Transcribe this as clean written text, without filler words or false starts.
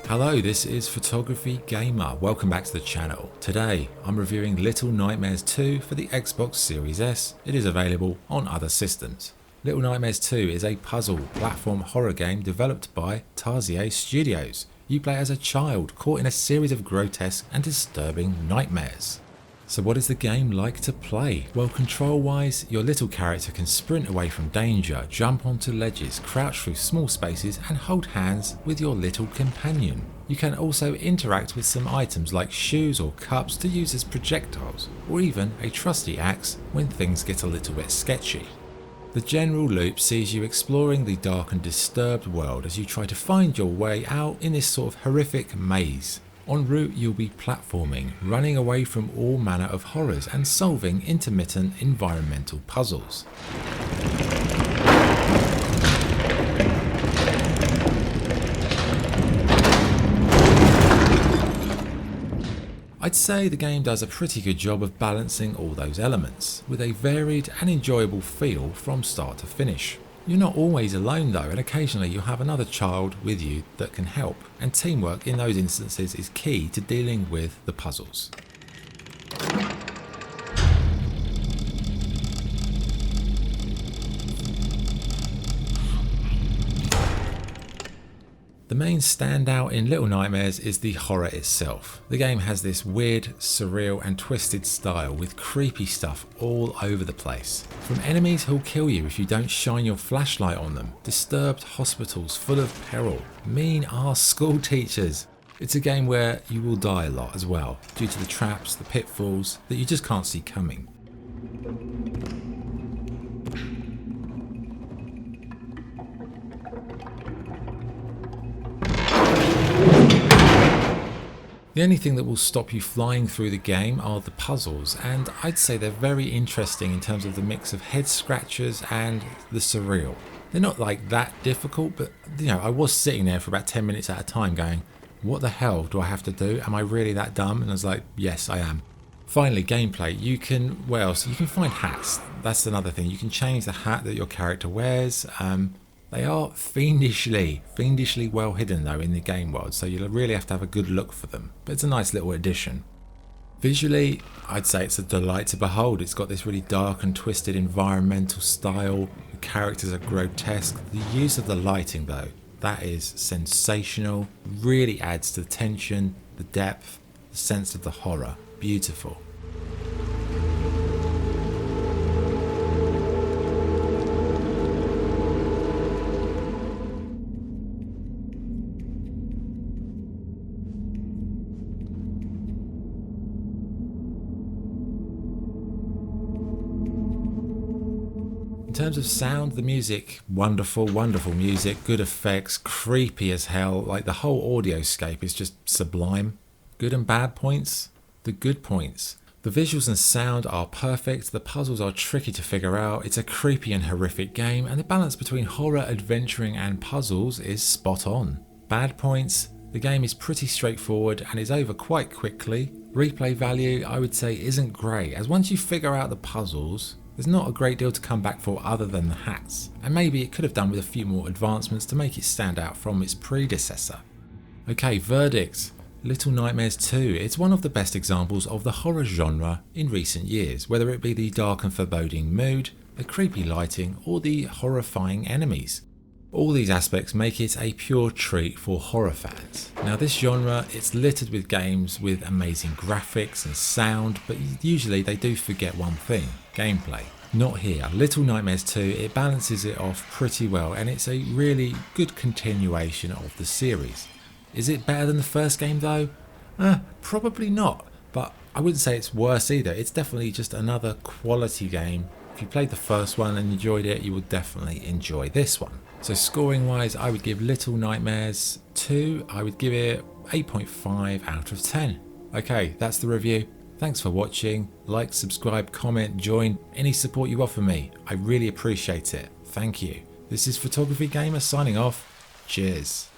Hello, this is Photography Gamer. Welcome back to the channel. Today, I'm reviewing Little Nightmares 2 for the Xbox Series S. It is available on other systems. Little Nightmares 2 is a puzzle platform horror game developed by Tarsier Studios. You play as a child caught in a series of grotesque and disturbing nightmares. So what is the game like to play? Well, control wise, your little character can sprint away from danger, jump onto ledges, crouch through small spaces and hold hands with your little companion. You can also interact with some items like shoes or cups to use as projectiles, or even a trusty axe when things get a little bit sketchy. The general loop sees you exploring the dark and disturbed world as you try to find your way out in this sort of horrific maze. En route, you'll be platforming, running away from all manner of horrors and solving intermittent environmental puzzles. I'd say the game does a pretty good job of balancing all those elements, with a varied and enjoyable feel from start to finish. You're not always alone though, and occasionally you'll have another child with you that can help, and teamwork in those instances is key to dealing with the puzzles. The main standout in Little Nightmares is the horror itself. The game has this weird, surreal and twisted style with creepy stuff all over the place. From enemies who'll kill you if you don't shine your flashlight on them, disturbed hospitals full of peril, mean-ass school teachers. It's a game where you will die a lot as well, due to the traps, the pitfalls that you just can't see coming. The only thing that will stop you flying through the game are the puzzles, and I'd say they're very interesting in terms of the mix of head scratchers and the surreal. They're not like that difficult, but I was sitting there for about 10 minutes at a time going, what the hell do I have to do? Am I really that dumb? And I was like, yes, I am. Finally, gameplay. You can find hats. That's another thing. You can change the hat that your character wears. They are fiendishly well hidden though in the game world, so you'll really have to have a good look for them, but it's a nice little addition. Visually, I'd say it's a delight to behold. It's got this really dark and twisted environmental style, the characters are grotesque, the use of the lighting though, that is sensational, really adds to the tension, the depth, the sense of the horror, beautiful. In terms of sound, the music, wonderful music, good effects, creepy as hell, like the whole audioscape is just sublime. Good and bad points? The good points. The visuals and sound are perfect, the puzzles are tricky to figure out, it's a creepy and horrific game, and the balance between horror, adventuring and puzzles is spot on. Bad points? The game is pretty straightforward and is over quite quickly. Replay value, I would say, isn't great, as once you figure out the puzzles, there's not a great deal to come back for other than the hats, and maybe it could have done with a few more advancements to make it stand out from its predecessor. Okay, verdict. Little Nightmares 2, it's one of the best examples of the horror genre in recent years, whether it be the dark and foreboding mood, the creepy lighting, or the horrifying enemies. All these aspects make it a pure treat for horror fans. Now this genre, it's littered with games with amazing graphics and sound, but usually they do forget one thing, gameplay. Not here. Little Nightmares 2, it balances it off pretty well and it's a really good continuation of the series. Is it better than the first game though? Probably not, but I wouldn't say it's worse either. It's definitely just another quality game. If you played the first one and enjoyed it, you will definitely enjoy this one. So scoring wise, I would give Little Nightmares 2, I would give it 8.5 out of 10. Okay, that's the review. Thanks for watching. Like, subscribe, comment, join, any support you offer me. I really appreciate it. Thank you. This is Photography Gamer signing off. Cheers.